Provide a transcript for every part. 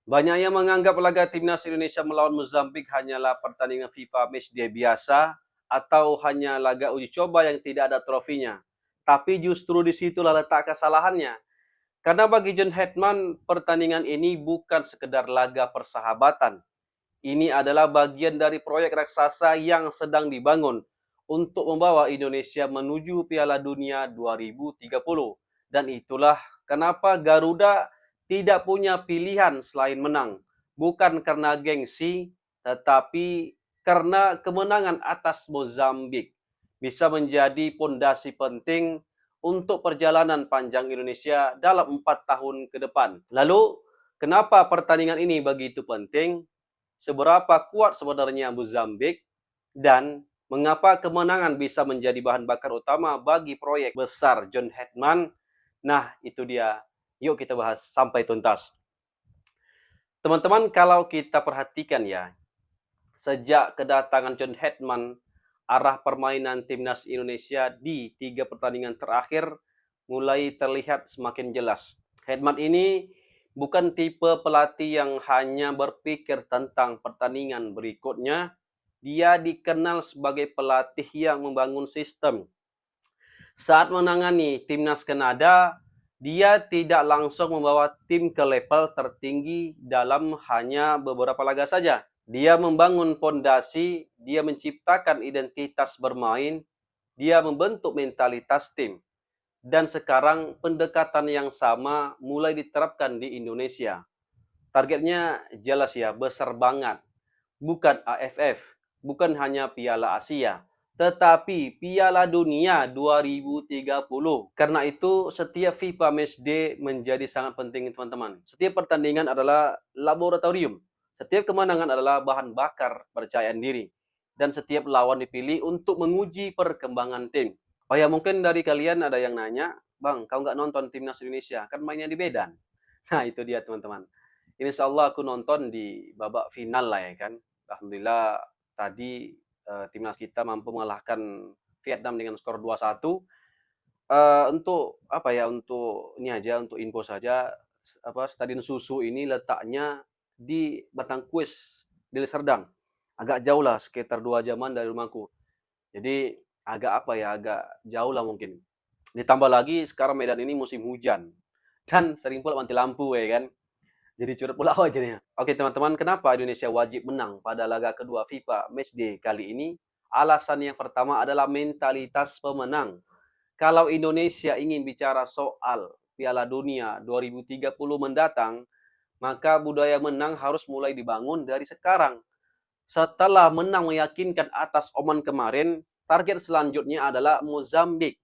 Banyak yang menganggap laga timnas Indonesia melawan Mozambik hanyalah pertandingan FIFA Matchday biasa atau hanya laga uji coba yang tidak ada trofinya. Tapi justru disitulah letak kesalahannya. Karena bagi John Hetman, pertandingan ini bukan sekedar laga persahabatan. Ini adalah bagian dari proyek raksasa yang sedang dibangun untuk membawa Indonesia menuju Piala Dunia 2030. Dan itulah kenapa Garuda tidak punya pilihan selain menang. Bukan karena gengsi, tetapi karena kemenangan atas Mozambik bisa menjadi pondasi penting untuk perjalanan panjang Indonesia dalam 4 tahun ke depan. Lalu, kenapa pertandingan ini begitu penting? Seberapa kuat sebenarnya Mozambik? Dan mengapa kemenangan bisa menjadi bahan bakar utama bagi proyek besar John Hetman? Nah, itu dia. Yuk kita bahas sampai tuntas. Teman-teman, kalau kita perhatikan ya, sejak kedatangan John Hetman, arah permainan timnas Indonesia di 3 pertandingan terakhir mulai terlihat semakin jelas. Hetman ini bukan tipe pelatih yang hanya berpikir tentang pertandingan berikutnya. Dia dikenal sebagai pelatih yang membangun sistem. Saat menangani timnas Kanada, dia tidak langsung membawa tim ke level tertinggi dalam hanya beberapa laga saja. Dia membangun pondasi, dia menciptakan identitas bermain, dia membentuk mentalitas tim. Dan sekarang pendekatan yang sama mulai diterapkan di Indonesia. Targetnya jelas ya, besar banget. Bukan AFF, bukan hanya Piala Asia, tetapi Piala Dunia 2030. Karena itu, setiap FIFA Matchday menjadi sangat penting, teman-teman. Setiap pertandingan adalah laboratorium. Setiap kemenangan adalah bahan bakar percayaan diri. Dan setiap lawan dipilih untuk menguji perkembangan tim. Oh ya, mungkin dari kalian ada yang nanya, Bang, kau nggak nonton Timnas Indonesia? Kan mainnya di Medan. Nah, itu dia, teman-teman. Insya Allah aku nonton di babak final lah ya kan. Alhamdulillah tadi timnas kita mampu mengalahkan Vietnam dengan skor 2-1. Untuk apa ya, untuk ini aja, untuk info saja, Stadion Susu ini letaknya di Batangkuis, Deli Serdang. Agak jauh lah, sekitar 2 jaman dari rumahku. Jadi agak apa ya, agak jauh lah mungkin. Ditambah lagi sekarang Medan ini musim hujan dan sering pula mati lampu ya kan. Jadi curut pula jadinya. Oke teman-teman, kenapa Indonesia wajib menang pada laga kedua FIFA Matchday kali ini? Alasan yang pertama adalah mentalitas pemenang. Kalau Indonesia ingin bicara soal Piala Dunia 2030 mendatang, maka budaya menang harus mulai dibangun dari sekarang. Setelah menang meyakinkan atas Oman kemarin, target selanjutnya adalah Mozambik.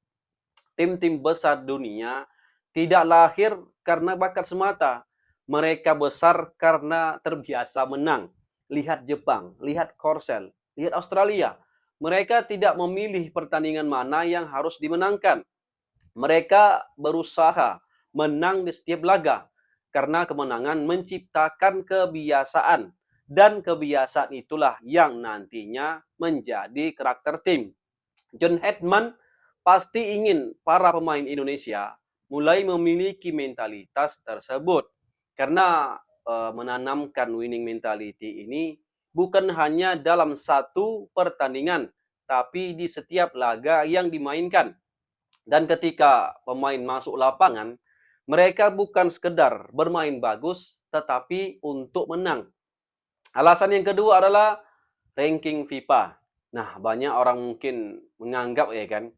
Tim-tim besar dunia tidak lahir karena bakat semata. Mereka besar karena terbiasa menang. Lihat Jepang, lihat Korsel, lihat Australia. Mereka tidak memilih pertandingan mana yang harus dimenangkan. Mereka berusaha menang di setiap laga karena kemenangan menciptakan kebiasaan, dan kebiasaan itulah yang nantinya menjadi karakter tim. John Hetman pasti ingin para pemain Indonesia mulai memiliki mentalitas tersebut. Karena menanamkan winning mentality ini bukan hanya dalam satu pertandingan, tapi di setiap laga yang dimainkan. Dan ketika pemain masuk lapangan, mereka bukan sekedar bermain bagus, tetapi untuk menang. Alasan yang kedua adalah ranking FIFA. Nah, banyak orang mungkin menganggap ya kan,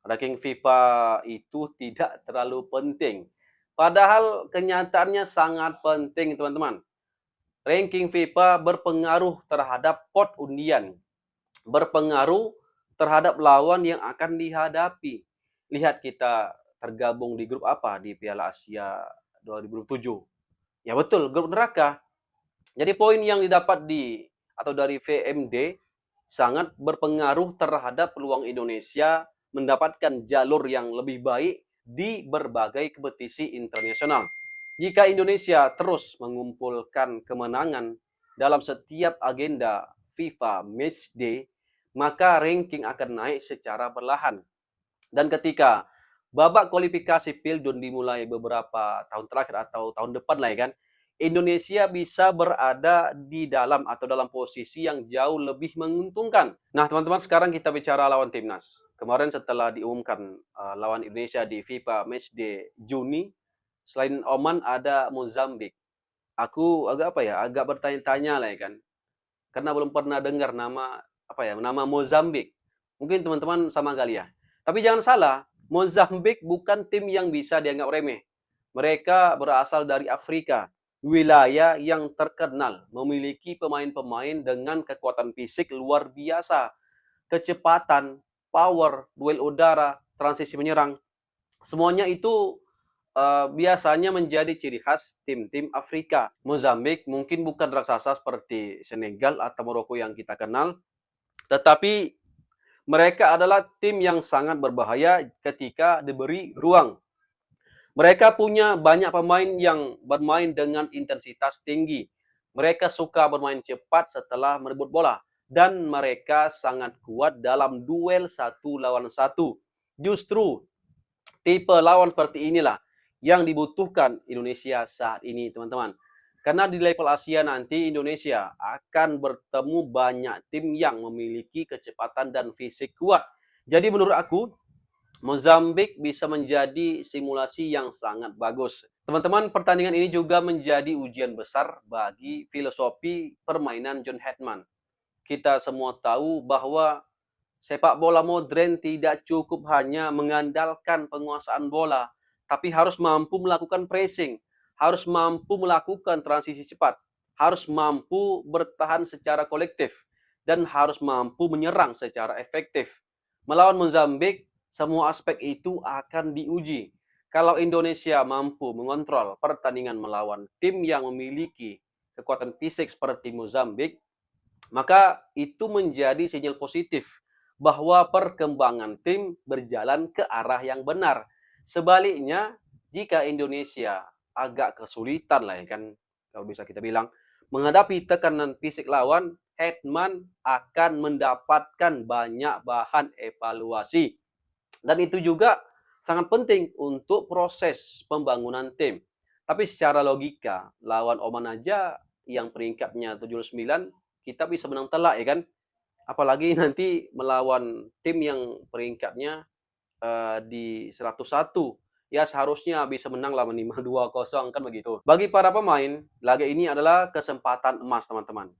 ranking FIFA itu tidak terlalu penting. Padahal kenyataannya sangat penting, teman-teman. Ranking FIFA berpengaruh terhadap pot undian, berpengaruh terhadap lawan yang akan dihadapi. Lihat kita tergabung di grup apa di Piala Asia 2007. Ya betul, grup neraka. Jadi poin yang didapat atau dari VMD sangat berpengaruh terhadap peluang Indonesia mendapatkan jalur yang lebih baik di berbagai kompetisi internasional. Jika Indonesia terus mengumpulkan kemenangan dalam setiap agenda FIFA Matchday, maka ranking akan naik secara perlahan. Dan ketika babak kualifikasi Pildun dimulai beberapa tahun terakhir atau tahun depan lah ya kan, Indonesia bisa berada di dalam atau dalam posisi yang jauh lebih menguntungkan. Nah, teman-teman, sekarang kita bicara lawan timnas. Kemarin setelah diumumkan lawan Indonesia di FIFA Matchday Juni, selain Oman ada Mozambik. Aku agak bertanya-tanya lah ya kan. Karena belum pernah dengar nama Mozambik. Mungkin teman-teman sama kali ya. Tapi jangan salah, Mozambik bukan tim yang bisa dianggap remeh. Mereka berasal dari Afrika, wilayah yang terkenal memiliki pemain-pemain dengan kekuatan fisik luar biasa, kecepatan, power, duel udara, transisi menyerang. Semuanya itu biasanya menjadi ciri khas tim-tim Afrika. Mozambik mungkin bukan raksasa seperti Senegal atau Maroko yang kita kenal, tetapi mereka adalah tim yang sangat berbahaya ketika diberi ruang. Mereka punya banyak pemain yang bermain dengan intensitas tinggi. Mereka suka bermain cepat setelah merebut bola. Dan mereka sangat kuat dalam duel satu lawan satu. Justru tipe lawan seperti inilah yang dibutuhkan Indonesia saat ini, teman-teman. Karena di level Asia nanti Indonesia akan bertemu banyak tim yang memiliki kecepatan dan fisik kuat. Jadi menurut aku, Mozambik bisa menjadi simulasi yang sangat bagus. Teman-teman, pertandingan ini juga menjadi ujian besar bagi filosofi permainan John Hetman. Kita semua tahu bahwa sepak bola modern tidak cukup hanya mengandalkan penguasaan bola, tapi harus mampu melakukan pressing, harus mampu melakukan transisi cepat, harus mampu bertahan secara kolektif, dan harus mampu menyerang secara efektif. Melawan Mozambik, semua aspek itu akan diuji. Kalau Indonesia mampu mengontrol pertandingan melawan tim yang memiliki kekuatan fisik seperti Mozambik, maka itu menjadi sinyal positif bahwa perkembangan tim berjalan ke arah yang benar. Sebaliknya, jika Indonesia agak kesulitan lah ya kan, kalau bisa kita bilang, menghadapi tekanan fisik lawan, Hetman akan mendapatkan banyak bahan evaluasi. Dan itu juga sangat penting untuk proses pembangunan tim. Tapi secara logika, lawan Oman aja yang peringkatnya 79, kita bisa menang telak ya kan. Apalagi nanti melawan tim yang peringkatnya di 101. Ya seharusnya bisa menang lah minimal 2-0 kan begitu. Bagi para pemain, laga ini adalah kesempatan emas teman-teman.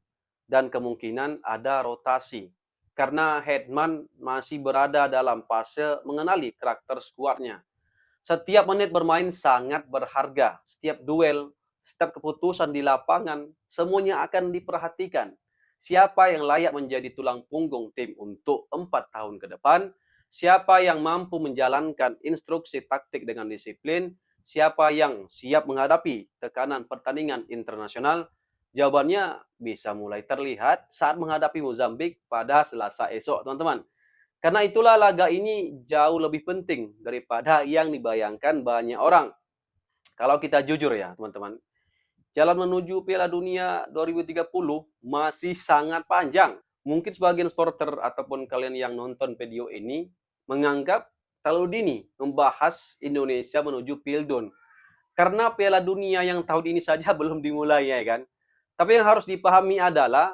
Dan kemungkinan ada rotasi. Karena Hetman masih berada dalam fase mengenali karakter skuadnya. Setiap menit bermain sangat berharga. Setiap duel, setiap keputusan di lapangan, semuanya akan diperhatikan. Siapa yang layak menjadi tulang punggung tim untuk 4 tahun ke depan? Siapa yang mampu menjalankan instruksi taktik dengan disiplin? Siapa yang siap menghadapi tekanan pertandingan internasional? Jawabannya bisa mulai terlihat saat menghadapi Mozambik pada Selasa esok, teman-teman. Karena itulah laga ini jauh lebih penting daripada yang dibayangkan banyak orang. Kalau kita jujur ya, teman-teman, jalan menuju Piala Dunia 2030 masih sangat panjang. Mungkin sebagian supporter ataupun kalian yang nonton video ini menganggap terlalu dini membahas Indonesia menuju Pildun. Karena Piala Dunia yang tahun ini saja belum dimulai ya kan. Tapi yang harus dipahami adalah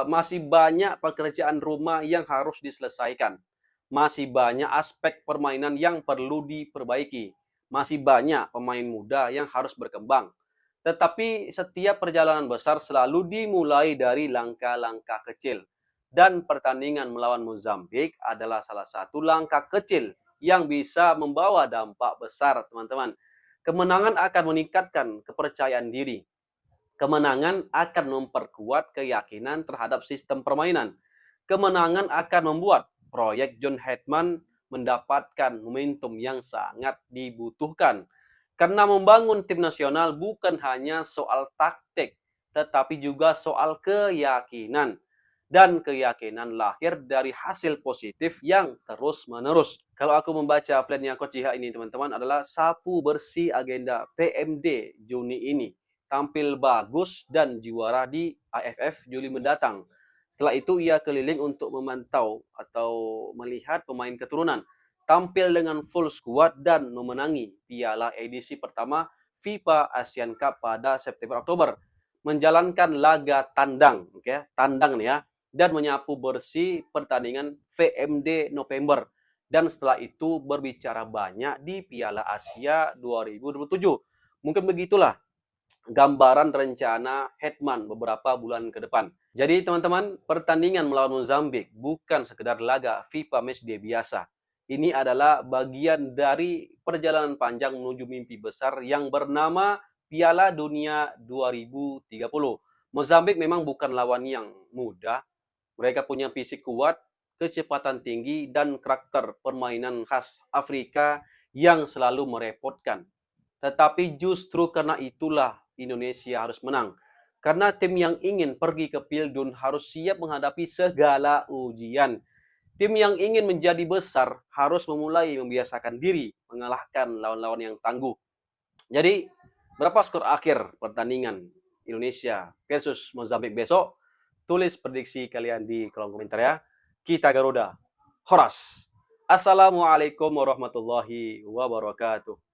masih banyak pekerjaan rumah yang harus diselesaikan. Masih banyak aspek permainan yang perlu diperbaiki. Masih banyak pemain muda yang harus berkembang. Tetapi setiap perjalanan besar selalu dimulai dari langkah-langkah kecil. Dan pertandingan melawan Mozambik adalah salah satu langkah kecil yang bisa membawa dampak besar, teman-teman. Kemenangan akan meningkatkan kepercayaan diri. Kemenangan akan memperkuat keyakinan terhadap sistem permainan. Kemenangan akan membuat proyek John Hetman mendapatkan momentum yang sangat dibutuhkan. Karena membangun tim nasional bukan hanya soal taktik, tetapi juga soal keyakinan. Dan keyakinan lahir dari hasil positif yang terus-menerus. Kalau aku membaca plannya Coach Jiha ini, teman-teman, adalah sapu bersih agenda PMD Juni ini. Tampil bagus dan juara di AFF Juli mendatang. Setelah itu ia keliling untuk memantau atau melihat pemain keturunan. Tampil dengan full squad dan memenangi piala edisi pertama FIFA Asian Cup pada September-Oktober, menjalankan laga tandang, oke, tandang nih ya, dan menyapu bersih pertandingan VMD November. Dan setelah itu berbicara banyak di Piala Asia 2027. Mungkin begitulah gambaran rencana Hetman beberapa bulan ke depan. Jadi teman-teman, pertandingan melawan Mozambik bukan sekedar laga FIFA Matchday biasa. Ini adalah bagian dari perjalanan panjang menuju mimpi besar yang bernama Piala Dunia 2030. Mozambik memang bukan lawan yang mudah. Mereka punya fisik kuat, kecepatan tinggi, dan karakter permainan khas Afrika yang selalu merepotkan. Tetapi justru karena itulah Indonesia harus menang. Karena tim yang ingin pergi ke Pildun harus siap menghadapi segala ujian. Tim yang ingin menjadi besar harus memulai membiasakan diri mengalahkan lawan-lawan yang tangguh. Jadi, berapa skor akhir pertandingan Indonesia versus Mozambik besok? Tulis prediksi kalian di kolom komentar ya. Kita Garuda. Horas. Assalamualaikum warahmatullahi wabarakatuh.